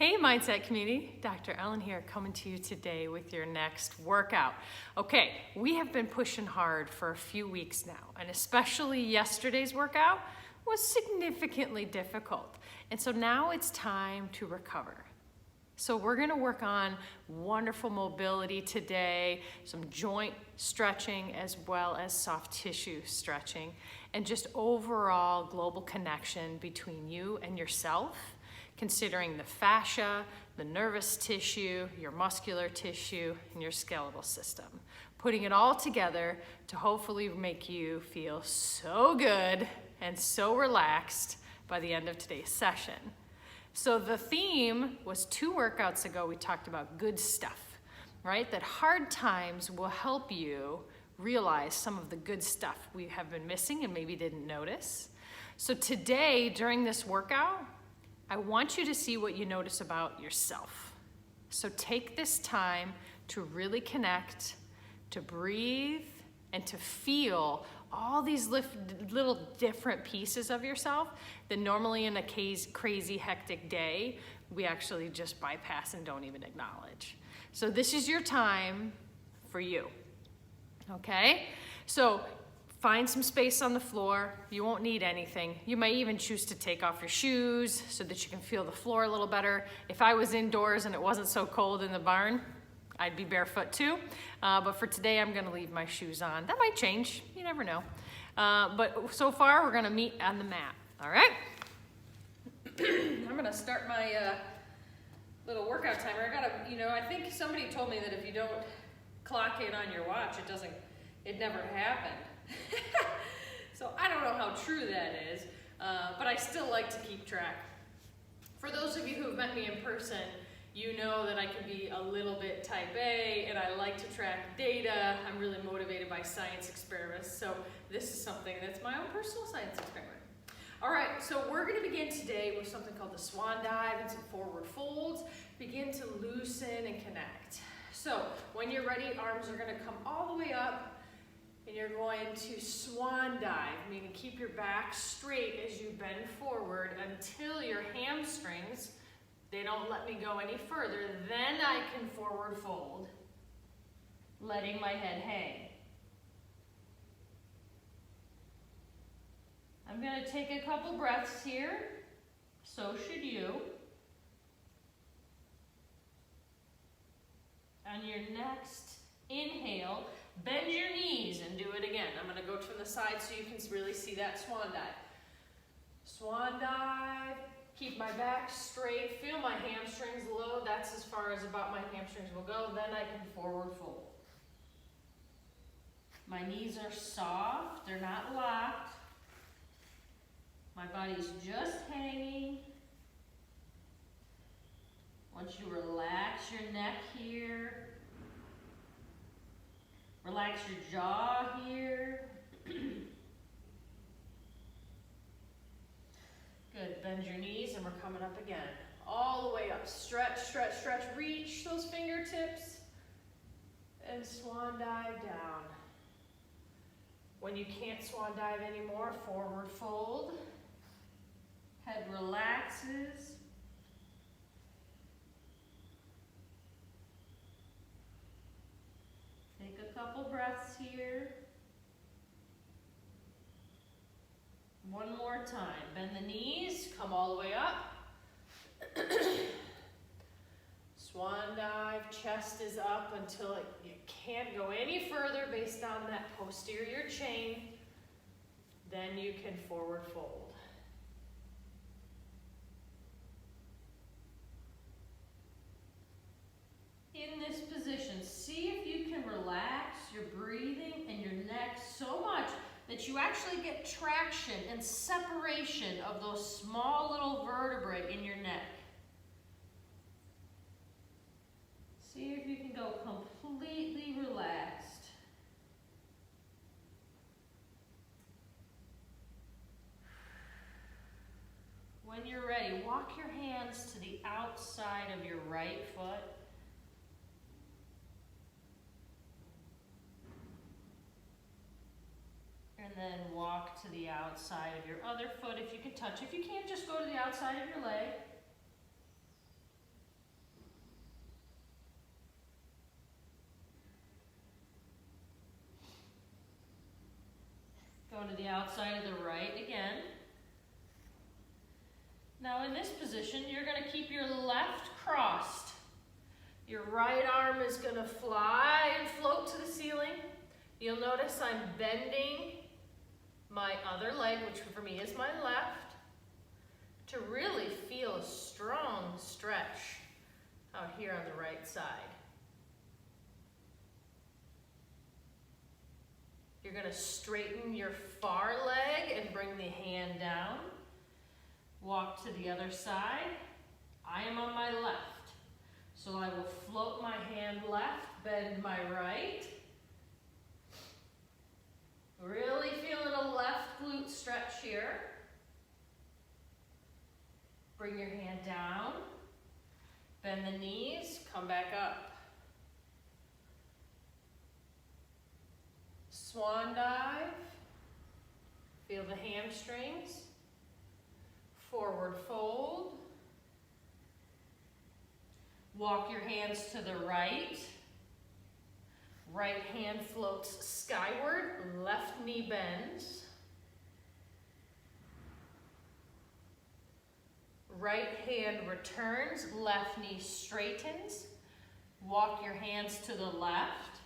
Hey Mindset community, Dr. Ellen here coming to you today with your next workout. Okay, we have been pushing hard for a few weeks now, and especially yesterday's workout was significantly difficult. And so now it's time to recover. So we're gonna work on wonderful mobility today, some joint stretching as well as soft tissue stretching, and just overall global connection between you and yourself, considering the fascia, the nervous tissue, your muscular tissue, and your skeletal system. Putting it all together to hopefully make you feel so good and so relaxed by the end of today's session. So the theme was 2 workouts ago, we talked about good stuff, right? That hard times will help you realize some of the good stuff we have been missing and maybe didn't notice. So today, during this workout, I want you to see what you notice about yourself. So take this time to really connect, to breathe, and to feel all these little different pieces of yourself that normally in a crazy, hectic day, we actually just bypass and don't even acknowledge. So this is your time for you, okay? So find some space on the floor. You won't need anything. You might even choose to take off your shoes so that you can feel the floor a little better. If I was indoors and it wasn't so cold in the barn, I'd be barefoot too. But for today, I'm gonna leave my shoes on. That might change, you never know. But so far, we're gonna meet on the mat, all right? I'm gonna start my little workout timer. I think somebody told me that if you don't clock in on your watch, it never happened. So I don't know how true that is, but I still like to keep track. For those of you who have met me in person, you know that I can be a little bit type A and I like to track data. I'm really motivated by science experiments, so this is something that's my own personal science experiment. All right, so we're gonna begin today with something called the swan dive and some forward folds. Begin to loosen and connect. So when you're ready, arms are gonna come all the way up, and you're going to swan dive, meaning keep your back straight as you bend forward until your hamstrings, they don't let me go any further. Then I can forward fold, letting my head hang. I'm going to take a couple breaths here. So should you. On your next inhale, bend your knees and do it again. I'm going to go from the side so you can really see that swan dive. Swan dive, keep my back straight, feel my hamstrings low. That's as far as about my hamstrings will go. Then I can forward fold. My knees are soft, they're not locked. My body's just hanging. Once you relax your neck here, relax your jaw here. Good, bend your knees and we're coming up again. All the way up, stretch, stretch, stretch, reach those fingertips and swan dive down. When you can't swan dive anymore, forward fold. Head relaxes. Take a couple breaths here. One more time. Bend the knees, come all the way up. Swan dive, chest is up until you can't go any further based on that posterior chain. Then you can forward fold. In this position, see if you can relax your breathing and your neck so much that you actually get traction and separation of those small little vertebrae in your neck. See if you can go completely relaxed. When you're ready, walk your hands to the outside of your right foot. And then walk to the outside of your other foot if you can touch. If you can't, just go to the outside of your leg. outside of the right again. Now in this position, you're going to keep your left crossed. Your right arm is going to fly and float to the ceiling. You'll notice I'm bending my other leg, which for me is my left, to really feel a strong stretch out here on the right side. You're going to straighten your far leg and bring the hand down. Walk to the other side. I am on my left, so I will float my hand left, bend my right. Really feeling a left glute stretch here. Bring your hand down, bend the knees, come back up. Swan dive, feel the hamstrings. Forward fold. Walk your hands to the right. Right hand floats skyward, left knee bends. Right hand returns, left knee straightens. Walk your hands to the left.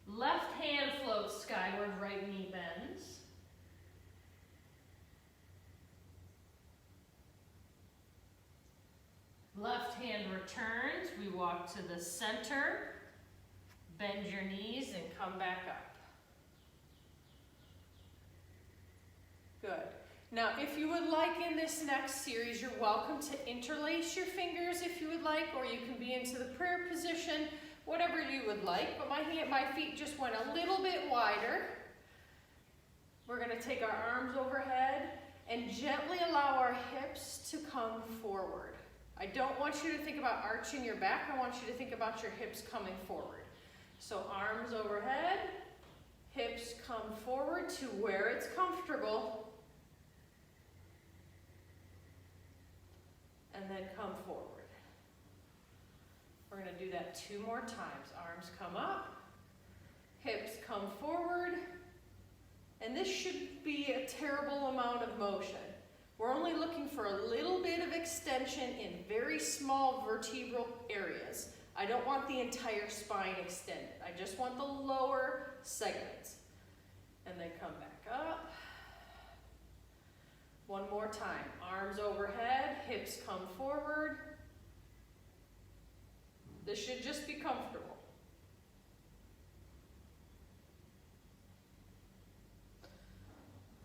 Left hand floats skyward, right knee bends. Left hand returns, we walk to the center, bend your knees and come back up. Good. Now, if you would like in this next series, you're welcome to interlace your fingers if you would like, or you can be into the prayer position, whatever you would like. But my feet just went a little bit wider. We're going to take our arms overhead and gently allow our hips to come forward. I don't want you to think about arching your back. I want you to think about your hips coming forward. So arms overhead, hips come forward to where it's comfortable, and then come forward. We're going to do that 2 more times. Arms come up, hips come forward, and this should be a terrible amount of motion. We're only looking for a little bit of extension in very small vertebral areas. I don't want the entire spine extended. I just want the lower segments. And then come back up. One more time. Arms overhead, hips come forward. This should just be comfortable.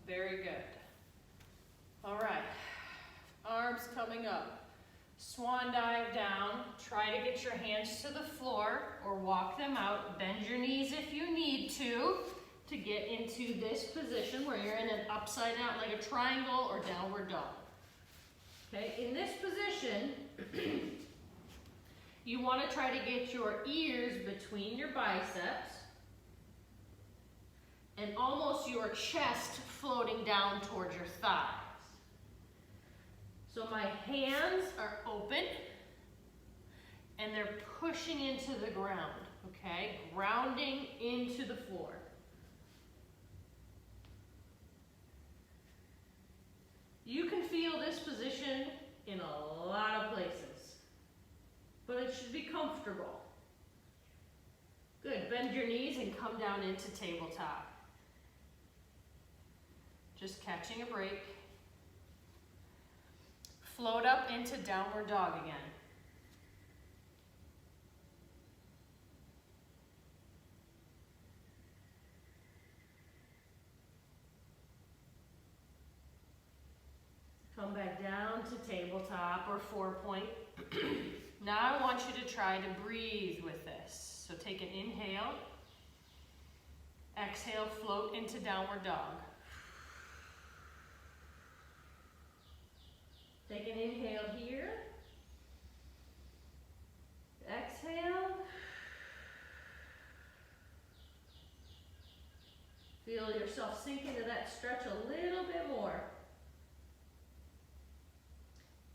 Very good. All right, arms coming up. Swan dive down. Try to get your hands to the floor or walk them out. Bend your knees if you need to get into this position where you're in an upside down, like a triangle or downward dog. Okay, in this position, you want to try to get your ears between your biceps and almost your chest floating down towards your thighs. So my hands are open and they're pushing into the ground, okay? Grounding into the floor. You can feel this position in a lot of places, but it should be comfortable. Good, bend your knees and come down into tabletop. Just catching a break. Float up into downward dog again. Come back down to tabletop or 4-point. Now I want you to try to breathe with this. So take an inhale. Exhale, float into downward dog. Take an inhale here. Exhale. Feel yourself sink into that stretch a little bit more.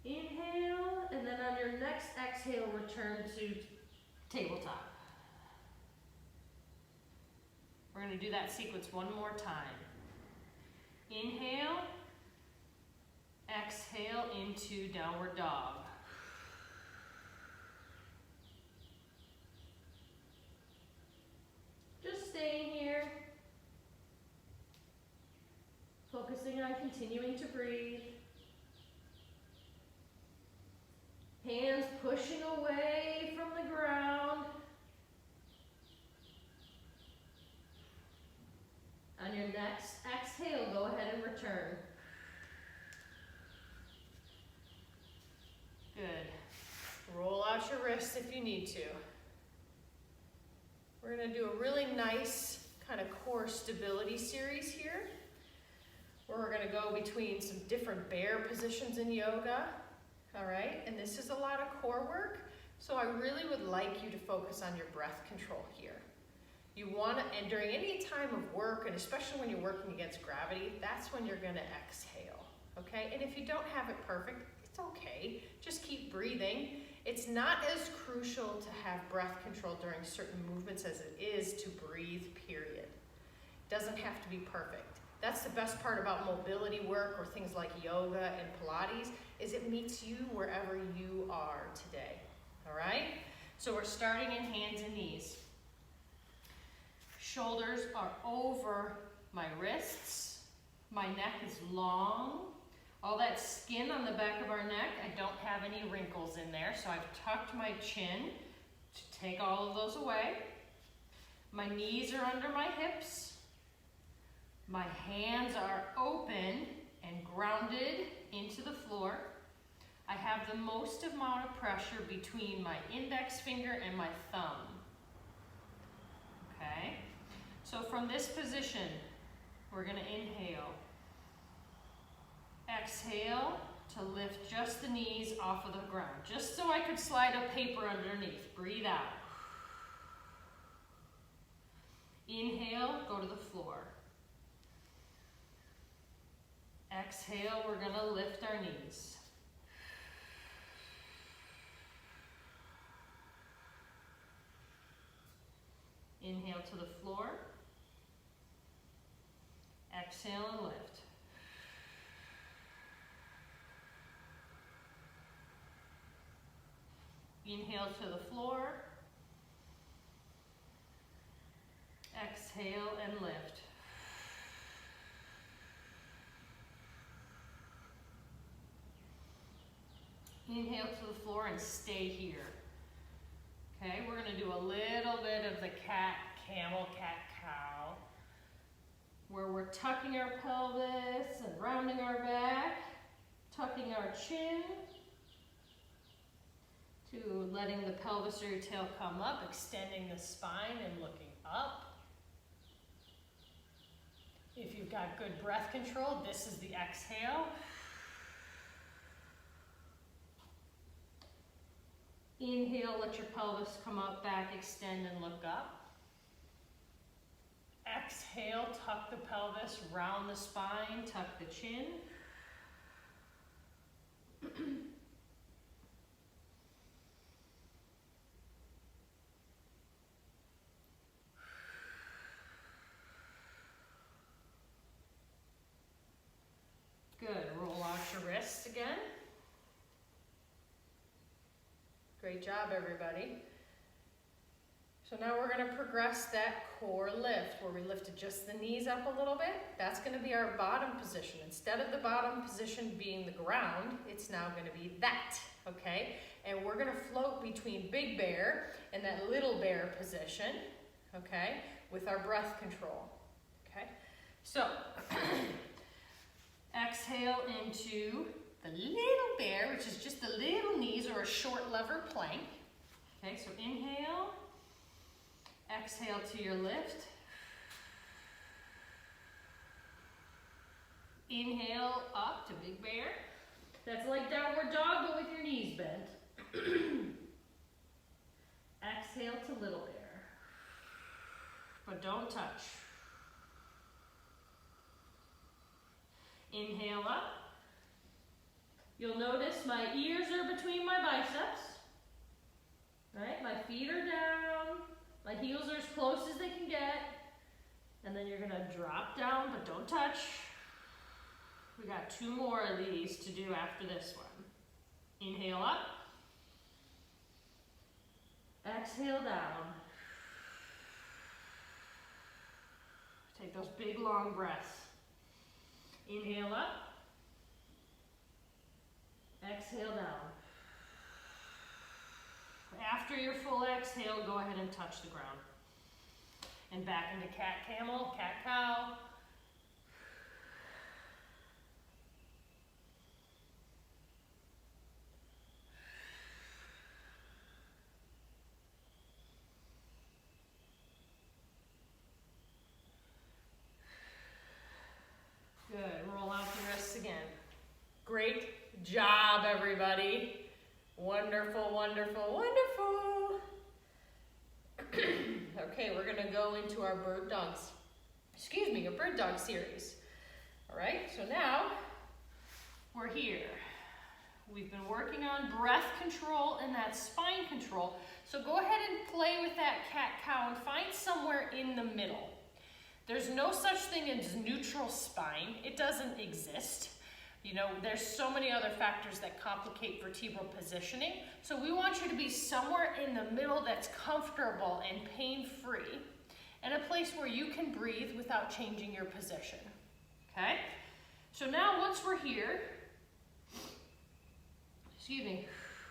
Inhale, and then on your next exhale, return to tabletop. We're going to do that sequence one more time. Inhale, exhale into downward dog. Just staying here, focusing on continuing to breathe. Hands pushing away from the ground. On your next exhale, go ahead and return. Good. Roll out your wrists if you need to. We're going to do a really nice kind of core stability series here, where we're going to go between some different bear positions in yoga. All right, and this is a lot of core work, so I really would like you to focus on your breath control here. You want to, and during any time of work, and especially when you're working against gravity, that's when you're going to exhale, okay? And if you don't have it perfect, it's okay. Just keep breathing. It's not as crucial to have breath control during certain movements as it is to breathe, period. It doesn't have to be perfect. That's the best part about mobility work or things like yoga and Pilates, is it meets you wherever you are today, all right? So we're starting in hands and knees. Shoulders are over my wrists. My neck is long. All that skin on the back of our neck, I don't have any wrinkles in there, so I've tucked my chin to take all of those away. My knees are under my hips. My hands are open and grounded into the floor. I have the most amount of pressure between my index finger and my thumb. Okay? So from this position, we're going to inhale. Exhale to lift just the knees off of the ground, just so I could slide a paper underneath. Breathe out. Inhale, go to the floor. Exhale, we're going to lift our knees. Inhale to the floor. Exhale and lift. Inhale to the floor. Exhale and lift. Inhale to the floor and stay here. Okay, we're going to do a little bit of the cat, camel, cat, cow, where we're tucking our pelvis and rounding our back, tucking our chin, to letting the pelvis or your tail come up, extending the spine and looking up. If you've got good breath control, this is the exhale. Inhale, let your pelvis come up, back, extend, and look up. Exhale, tuck the pelvis, round the spine, tuck the chin. Good, roll out your wrists again. Great job, everybody. So now we're going to progress that core lift, where we lifted just the knees up a little bit. That's going to be our bottom position. Instead of the bottom position being the ground, it's now going to be that, okay? And we're going to float between big bear and that little bear position, okay, with our breath control, okay? So, exhale into the little bear, which is just the little knees or a short lever plank. Okay, so inhale, exhale to your lift. Inhale up to big bear. That's like downward dog, but with your knees bent. Exhale to little bear, but don't touch. Inhale up. You'll notice my ears are between my biceps, right? My feet are down, my heels are as close as they can get, and then you're gonna drop down, but don't touch. We got 2 more of these to do after this one. Inhale up. Exhale down. Take those big long breaths. Inhale up. Exhale down. After your full exhale, go ahead and touch the ground. And back into cat camel, cat cow. Good, roll out the wrists again. Great job, everybody. Wonderful, wonderful, wonderful. Okay, we're gonna go into our bird dog series. All right, so now we're here. We've been working on breath control and that spine control. So go ahead and play with that cat-cow and find somewhere in the middle. There's no such thing as neutral spine. It doesn't exist. You know, there's so many other factors that complicate vertebral positioning. So we want you to be somewhere in the middle that's comfortable and pain-free, and a place where you can breathe without changing your position, okay? So now once we're here,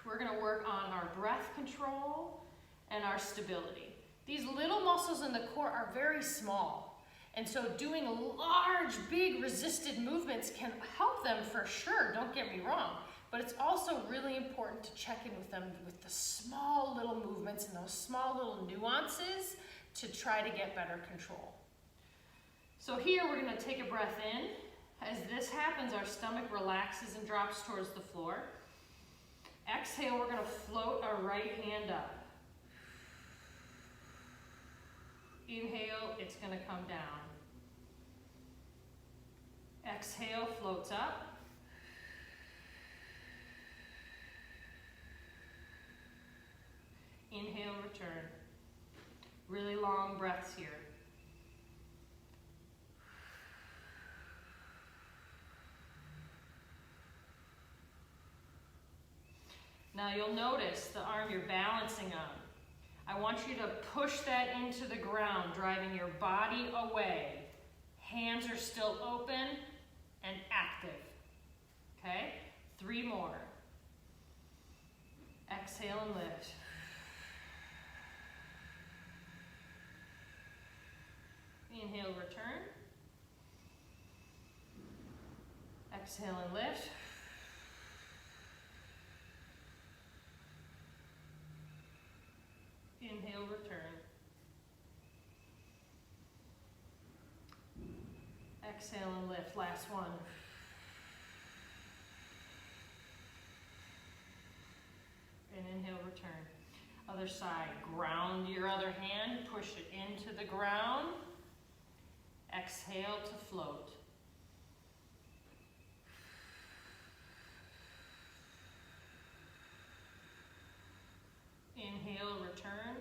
we're gonna work on our breath control and our stability. These little muscles in the core are very small. And so doing large, big resisted movements can help them for sure, don't get me wrong. But it's also really important to check in with them with the small little movements and those small little nuances to try to get better control. So here we're gonna take a breath in. As this happens, our stomach relaxes and drops towards the floor. Exhale, we're gonna float our right hand up. Inhale, it's gonna come down. Exhale, floats up. Inhale, return. Really long breaths here. Now you'll notice the arm you're balancing on. I want you to push that into the ground, driving your body away. Hands are still open and active. Okay? 3 more. Exhale and lift. Inhale, return. Exhale and lift. Inhale, return. Exhale and lift. Last one. And inhale, return. Other side. Ground your other hand. Push it into the ground. Exhale to float. Inhale, return.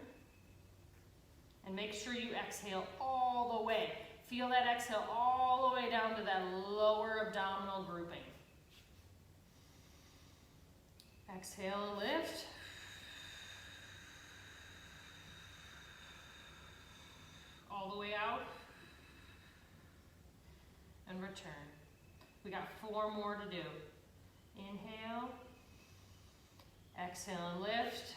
And make sure you exhale all the way. Feel that exhale all the way down to that lower abdominal grouping. Exhale, lift. All the way out. And return. We got 4 more to do. Inhale. Exhale and lift.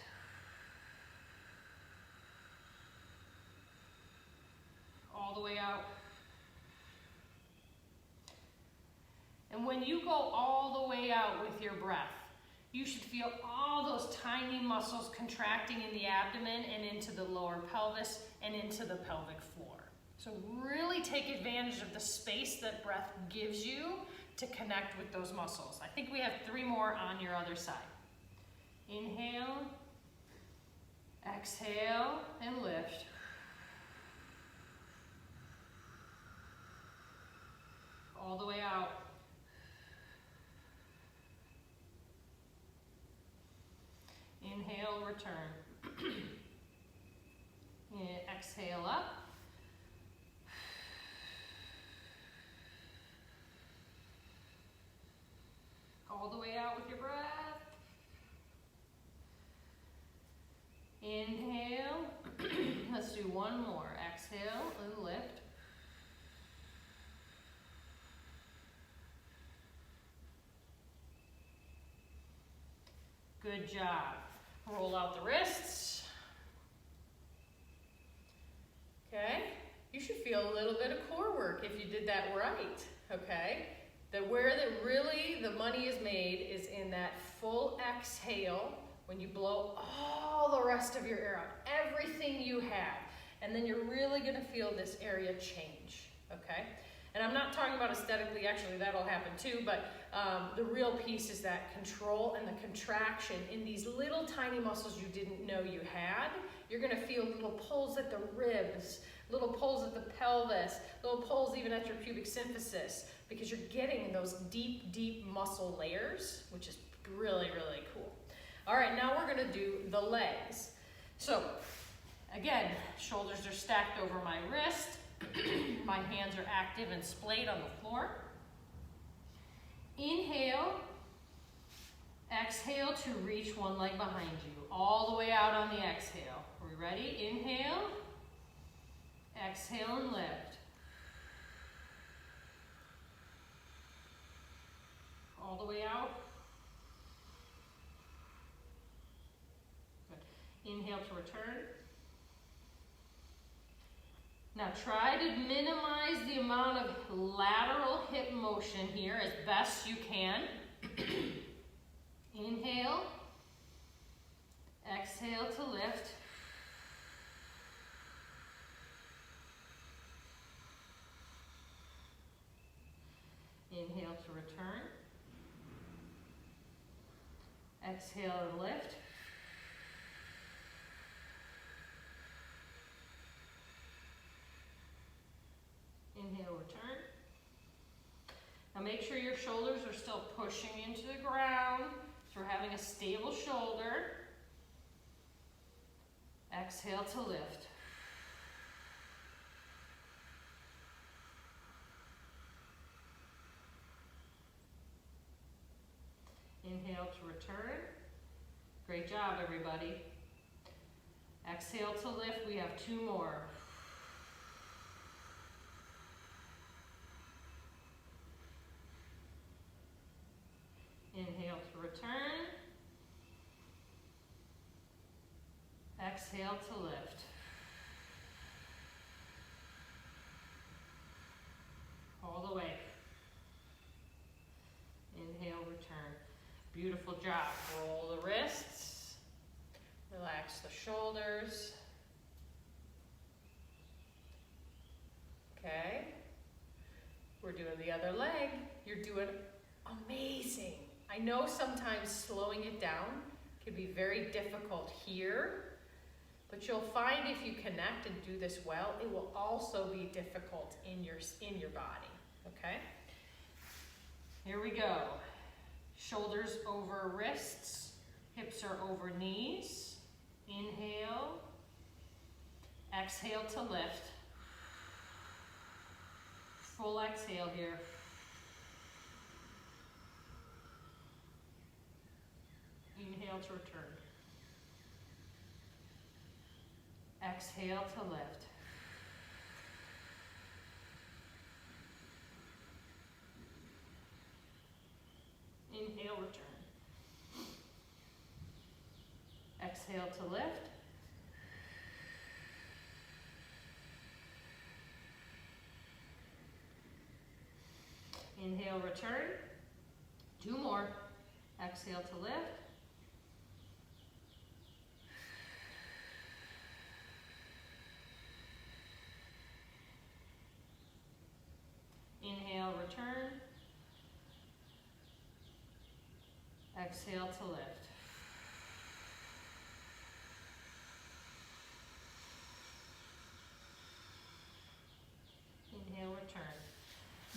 All the way out. And when you go all the way out with your breath, you should feel all those tiny muscles contracting in the abdomen and into the lower pelvis and into the pelvic floor. So really take advantage of the space that breath gives you to connect with those muscles. I think we have 3 more on your other side. Inhale, exhale, and lift. All the way out. Inhale, return. Exhale up. one more. Exhale and lift. Good job. Roll out the wrists. Okay, you should feel a little bit of core work if you did that right, okay? Where really the money is made is in that full exhale when you blow all the rest of your air out, everything you have. And then you're really gonna feel this area change, okay? And I'm not talking about aesthetically, actually that'll happen too, but the real piece is that control and the contraction in these little tiny muscles you didn't know you had. You're gonna feel little pulls at the ribs, little pulls at the pelvis, little pulls even at your pubic symphysis, because you're getting those deep, deep muscle layers, which is really, really cool. All right, now we're gonna do the legs. So, again, shoulders are stacked over my wrist. My hands are active and splayed on the floor. Inhale, exhale to reach one leg behind you, all the way out on the exhale. Are we ready? Inhale, exhale and lift. All the way out. Good. Inhale to return. Now try to minimize the amount of lateral hip motion here as best you can. Inhale, exhale to lift. Inhale to return. Exhale and lift. Inhale, return. Now make sure your shoulders are still pushing into the ground, so we're having a stable shoulder. Exhale to lift. Inhale to return. Great job, everybody. Exhale to lift. We have two more. Inhale to return. Exhale to lift. All the way. Inhale, return. Beautiful job. Roll the wrists. Relax the shoulders. Okay. We're doing the other leg. You're doing amazing. I know sometimes slowing it down can be very difficult here, but you'll find if you connect and do this well, it will also be difficult in your body, okay? Here we go. Shoulders over wrists, hips are over knees. Inhale, exhale to lift. Full exhale here. Inhale to return. Exhale to lift. Inhale, return. Exhale to lift. Inhale, return. Two more. Exhale to lift. Inhale, return. Exhale to lift. Inhale, return.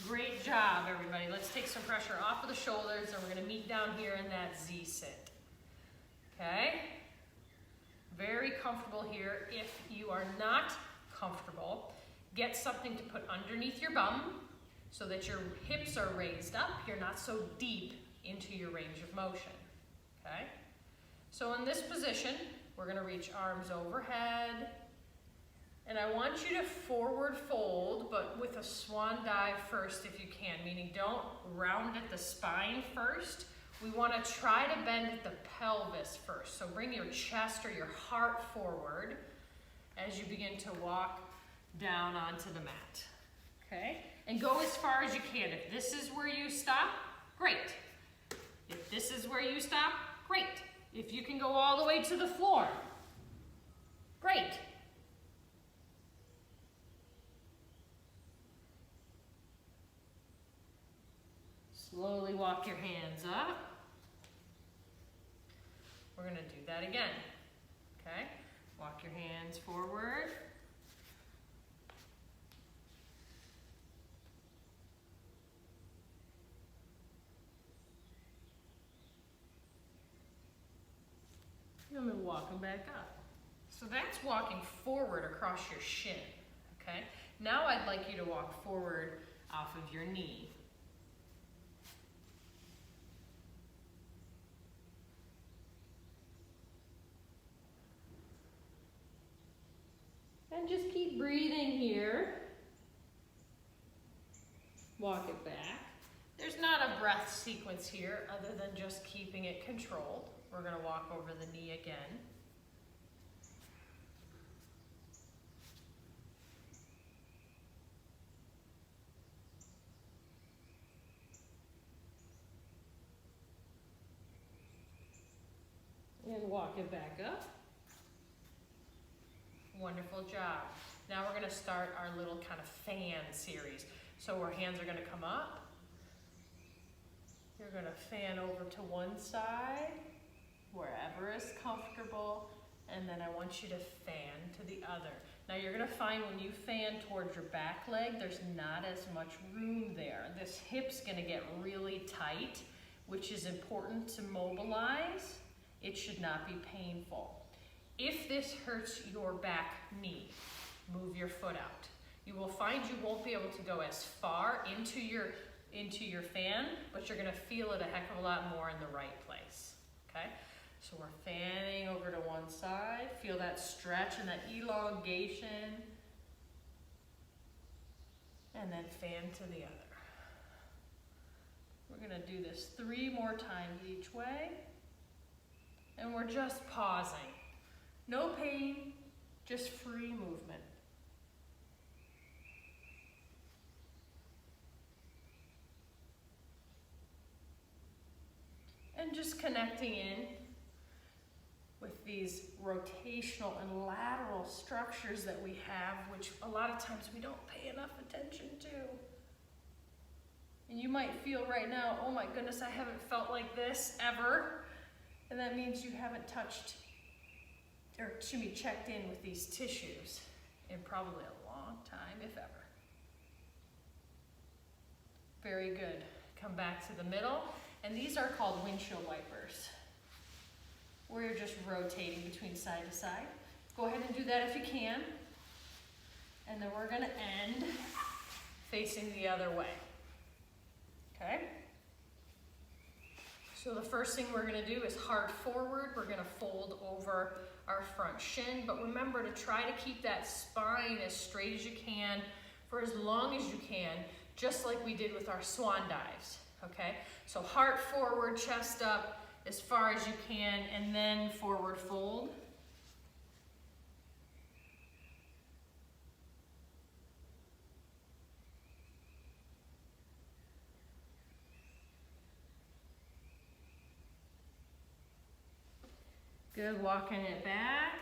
Great job, everybody. Let's take some pressure off of the shoulders, and we're going to meet down here in that Z-sit. Okay? Very comfortable here. If you are not comfortable, get something to put underneath your bum so that your hips are raised up. You're not so deep into your range of motion. Okay? So in this position, we're going to reach arms overhead And I want you to forward fold, but with a swan dive first if you can, meaning don't round at the spine first. We want to try to bend at the pelvis first. So bring your chest or your heart forward as you begin to walk down onto the mat. Okay? And go as far as you can. If this is where you stop, great. If this is where you stop, great. If you can go all the way to the floor, great. Slowly walk your hands up. We're going to do that again. Okay? Walk your hands forward. And then walk them back up. So that's walking forward across your shin. Okay? Now I'd like you to walk forward off of your knee. And just keep breathing here. Walk it back. There's not a breath sequence here other than just keeping it controlled. We're going to walk over the knee again. And walk it back up. Wonderful job. Now we're going to start our little kind of fan series. So our hands are going to come up. You're going to fan over to one side, wherever is comfortable, and then I want you to fan to the other. Now you're going to find when you fan towards your back leg, there's not as much room there. This hip's going to get really tight, which is important to mobilize. It should not be painful. If this hurts your back knee, move your foot out. You will find you won't be able to go as far into your fan, but you're going to feel it a heck of a lot more in the right place. Okay? So we're fanning over to one side. Feel that stretch and that elongation. And then fan to the other. We're going to do this 3 more times each way. And we're just pausing. No pain, just free movement. And just connecting in with these rotational and lateral structures that we have, which a lot of times we don't pay enough attention to. And you might feel right now, oh my goodness, I haven't felt like this ever. And that means you haven't touched, or checked in with these tissues in probably a long time, if ever. Very good. Come back to the middle. And these are called windshield wipers, where you're just rotating between side to side. Go ahead and do that if you can. And then we're going to end facing the other way. Okay? So the first thing we're going to do is heart forward. We're going to fold over our front shin. But remember to try to keep that spine as straight as you can for as long as you can, just like we did with our swan dives. Okay? So heart forward, chest up as far as you can, and then forward fold. Good, walking it back.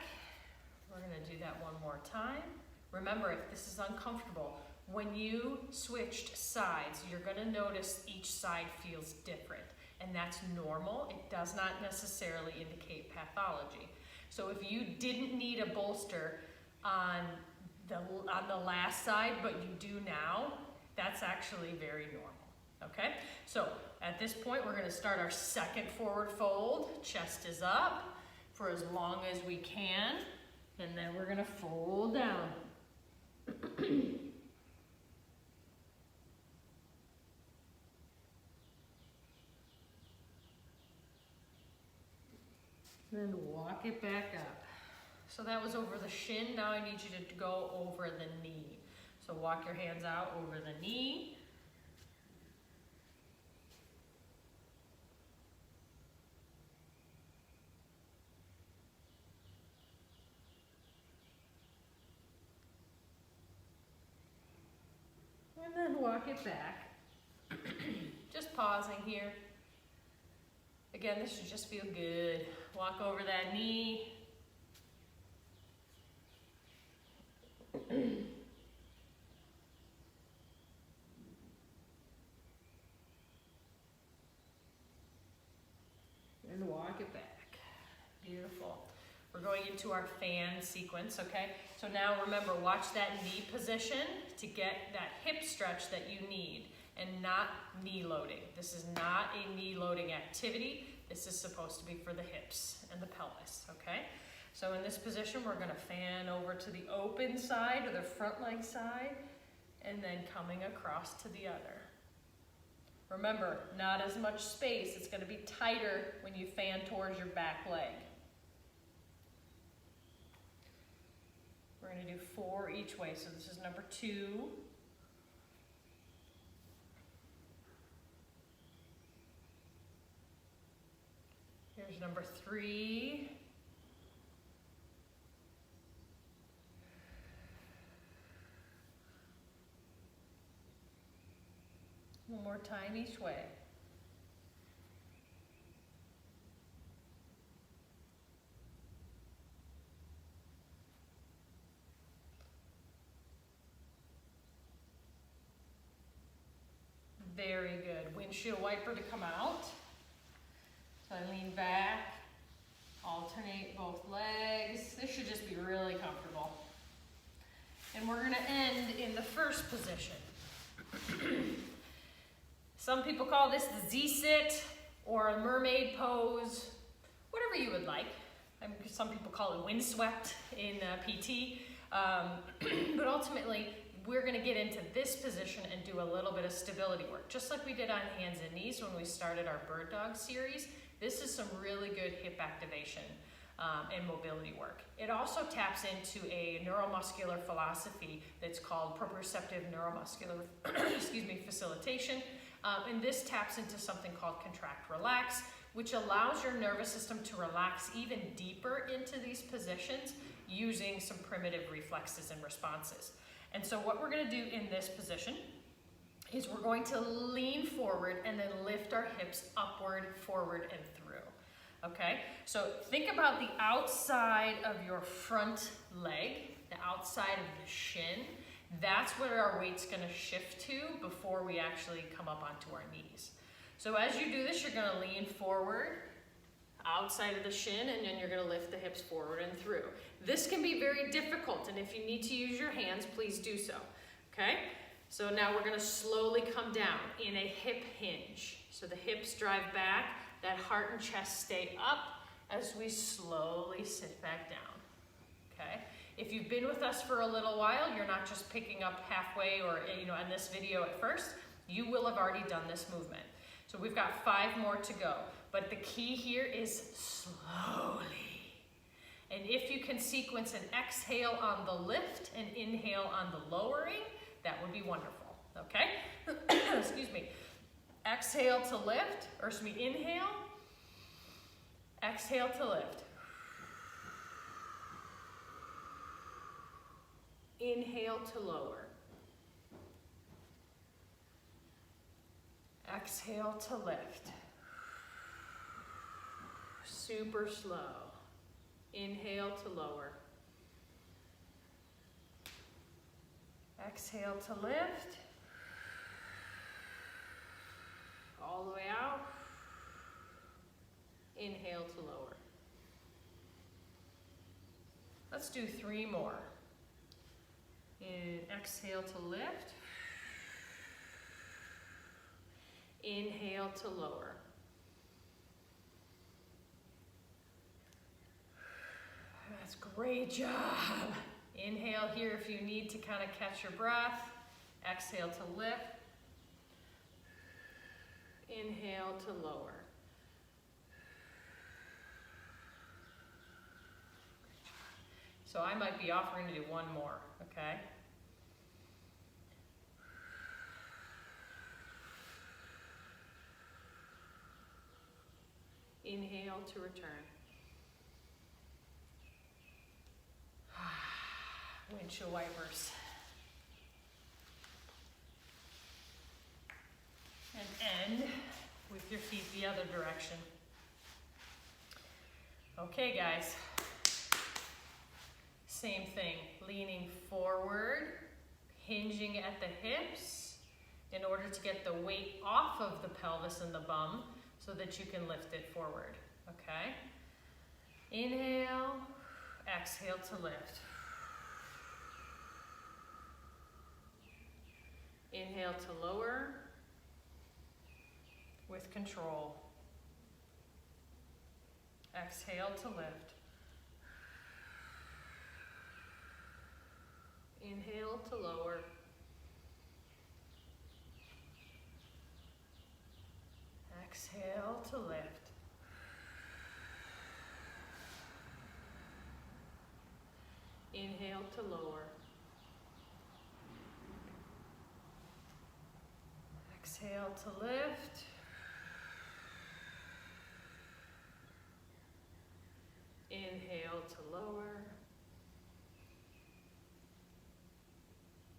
We're going to do that one more time. Remember, if this is uncomfortable, when you switched sides, you're going to notice each side feels different, and that's normal. It does not necessarily indicate pathology. So if you didn't need a bolster on the last side, but you do now, that's actually very normal. Okay? So at this point, we're going to start our second forward fold. Chest is up for as long as we can, and then we're going to fold down. Then walk it back up. So that was over the shin. Now I need you to go over the knee. So walk your hands out over the knee. And then walk it back. Just pausing here. Again, this should just feel good. Walk over that knee. And walk it back. Beautiful. We're going into our fan sequence, okay? So now remember, watch that knee position to get that hip stretch that you need and not knee loading. This is not a knee loading activity. This is supposed to be for the hips and the pelvis, okay? So in this position, we're gonna fan over to the open side or the front leg side and then coming across to the other. Remember, not as much space. It's gonna be tighter when you fan towards your back leg. We're gonna do 4 each way. So this is number 2. Here's number 3. One more time each way. Very good. Windshield wiper to come out. So I lean back, alternate both legs. This should just be really comfortable. And we're gonna end in the first position. Some people call this the Z-sit or a mermaid pose, whatever you would like. Some people call it windswept in PT. But ultimately, we're gonna get into this position and do a little bit of stability work, just like we did on hands and knees when we started our bird dog series. This is some really good hip activation and mobility work. It also taps into a neuromuscular philosophy that's called proprioceptive neuromuscular facilitation. And this taps into something called contract relax, which allows your nervous system to relax even deeper into these positions using some primitive reflexes and responses. And so what we're gonna do in this position is we're going to lean forward and then lift our hips upward, forward, and through, okay? So think about the outside of your front leg, the outside of the shin. That's where our weight's gonna shift to before we actually come up onto our knees. So as you do this, you're gonna lean forward, outside of the shin, and then you're gonna lift the hips forward and through. This can be very difficult, and if you need to use your hands, please do so, okay? So now we're gonna slowly come down in a hip hinge. So the hips drive back, that heart and chest stay up as we slowly sit back down, okay? If you've been with us for a little while, you're not just picking up halfway or in this video at first, you will have already done this movement. So we've got 5 more to go, but the key here is slowly. And if you can sequence an exhale on the lift and inhale on the lowering, that would be wonderful, okay? Excuse me. Exhale to lift, or excuse me, inhale. Exhale to lift. Inhale to lower. Exhale to lift. Super slow. Inhale to lower. Exhale to lift. All the way out. Inhale to lower. Let's do 3 more. Exhale to lift. Inhale to lower. That's a great job. Inhale here if you need to kind of catch your breath. Exhale to lift. Inhale to lower. So I might be offering to do one more, okay? Inhale to return. Windshield wipers. And end with your feet the other direction. Okay, guys. Same thing, leaning forward, hinging at the hips in order to get the weight off of the pelvis and the bum so that you can lift it forward, okay? Inhale, exhale to lift. Inhale to lower with control. Exhale to lift. Inhale to lower. Exhale to lift. Inhale to lower. Exhale to lift. Inhale to lower.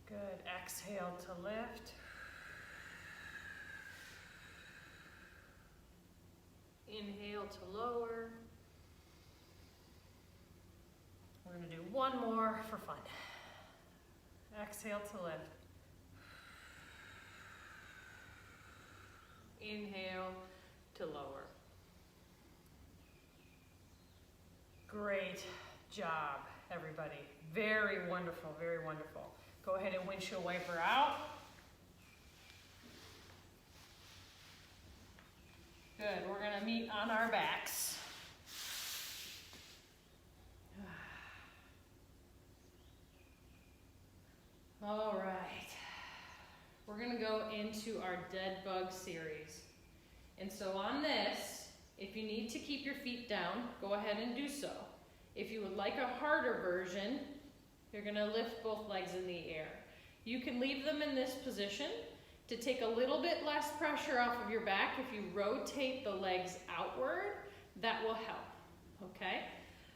Good. Exhale to lift. Inhale to lower. We're going to do one more for fun. Exhale to lift. Inhale to lower. Great job, everybody. Very wonderful, very wonderful. Go ahead and windshield wiper out. Good, we're gonna meet on our backs. All right, we're gonna go into our dead bug series. And so on this, if you need to keep your feet down, go ahead and do so. If you would like a harder version, you're gonna lift both legs in the air. You can leave them in this position to take a little bit less pressure off of your back. If you rotate the legs outward, that will help, okay?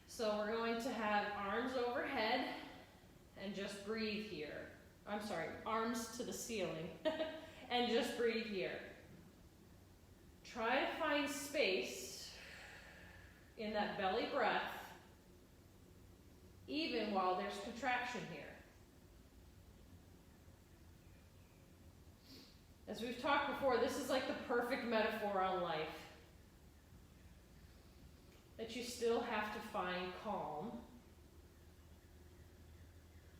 So we're going to have arms overhead and just breathe here. I'm sorry, arms to the ceiling and just breathe here. Try to find space in that belly breath, even while there's contraction here. As we've talked before, this is like the perfect metaphor on life. That you still have to find calm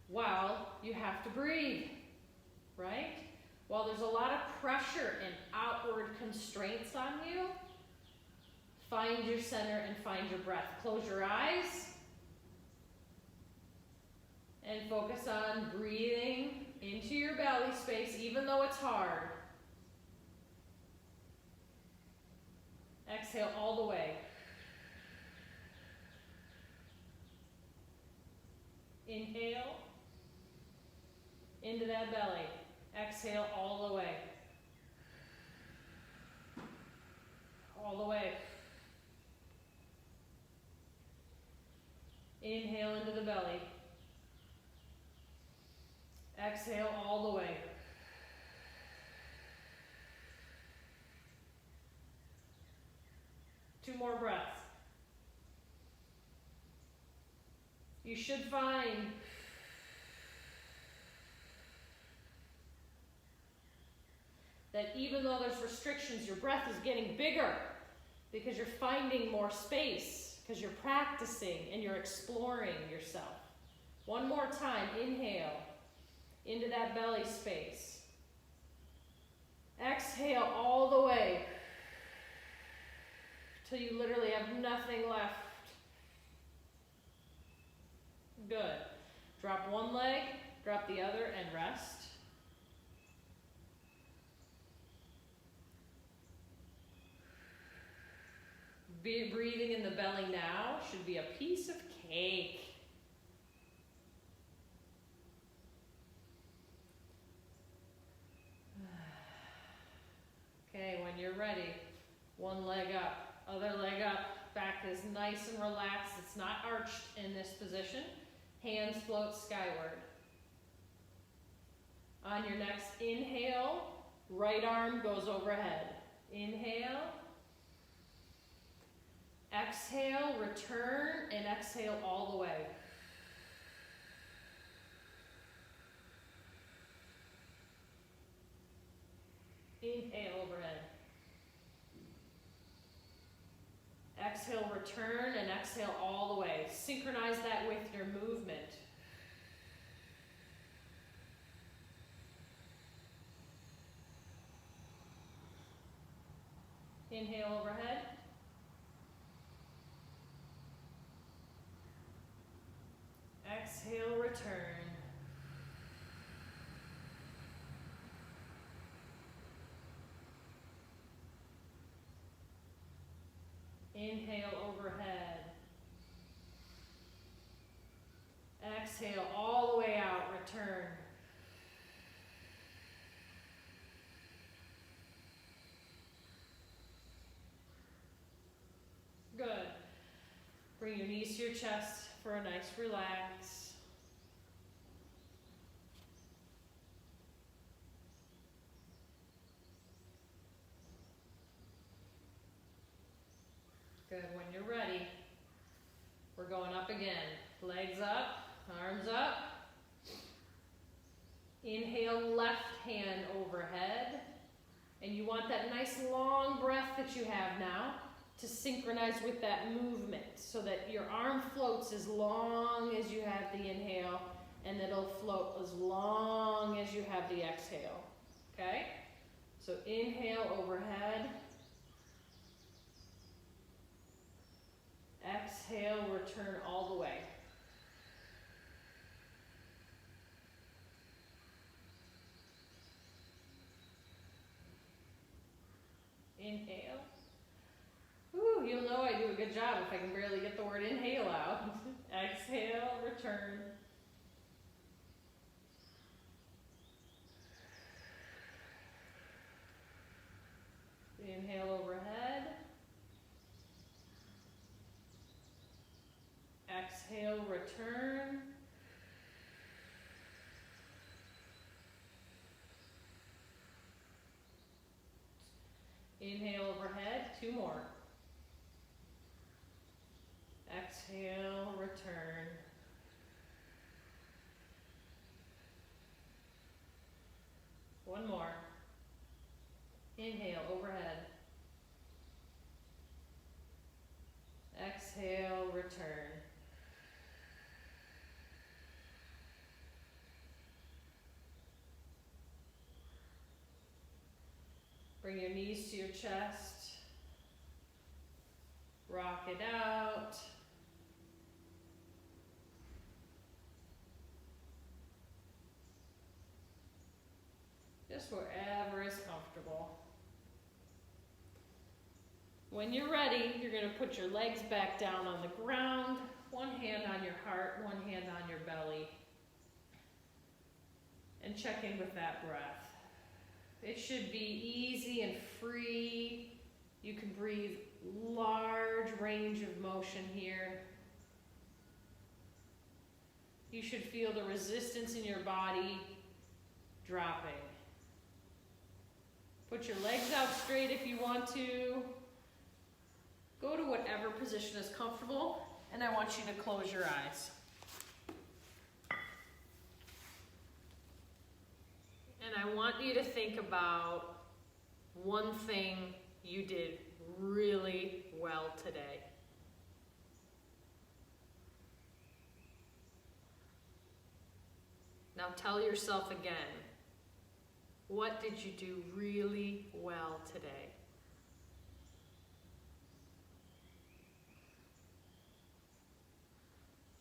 while you have to breathe, right? While there's a lot of pressure and outward constraints on you, find your center and find your breath. Close your eyes and focus on breathing into your belly space, even though it's hard. Exhale all the way. Inhale into that belly. Exhale all the way. All the way. Inhale into the belly. Exhale all the way. Two more breaths. You should find that even though there's restrictions, your breath is getting bigger because you're finding more space, because you're practicing and you're exploring yourself. One more time, inhale into that belly space. Exhale all the way till you literally have nothing left. Good. Drop one leg, drop the other, and rest. Breathing in the belly now should be a piece of cake. ready, one leg up, other leg up, back is nice and relaxed, it's not arched in this position. Hands float skyward. On your next inhale, right arm goes overhead. Inhale. Exhale, return, and exhale all the way. Inhale, overhead. Exhale, return, and exhale all the way. Synchronize that with your movement. Inhale, overhead. Exhale, return. Inhale, overhead. Exhale all the way out, return. Good. Bring your knees to your chest for a nice relax. Good. When you're ready, we're going up again. Legs up, arms up. Inhale, left hand overhead. And you want that nice long breath that you have now to synchronize with that movement so that your arm floats as long as you have the inhale and it'll float as long as you have the exhale. Okay? So inhale overhead. Exhale, return all the way. Inhale. Ooh, you'll know I do a good job if I can barely get the word inhale out. Exhale, return. Inhale overhead. Exhale, return. Inhale overhead, 2 more. Exhale, return. One more. Inhale, overhead. Exhale, return. Bring your knees to your chest. Rock it out. Just wherever is comfortable. When you're ready, you're going to put your legs back down on the ground, one hand on your heart, one hand on your belly, and check in with that breath. It should be easy and free. You can breathe large range of motion here. You should feel the resistance in your body dropping. Put your legs out straight if you want to. Go to whatever position is comfortable, and I want you to close your eyes. And I want you to think about one thing you did really well today. Now tell yourself again, what did you do really well today?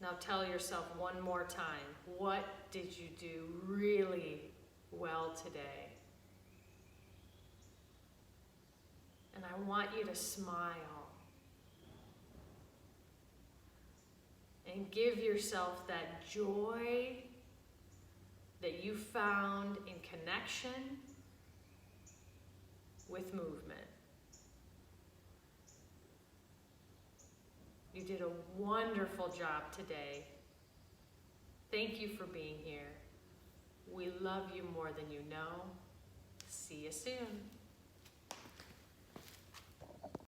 Now tell yourself one more time, what did you do really well today? And I want you to smile and give yourself that joy that you found in connection with movement. You did a wonderful job today. Thank you for being here. We love you more than you know. See you soon.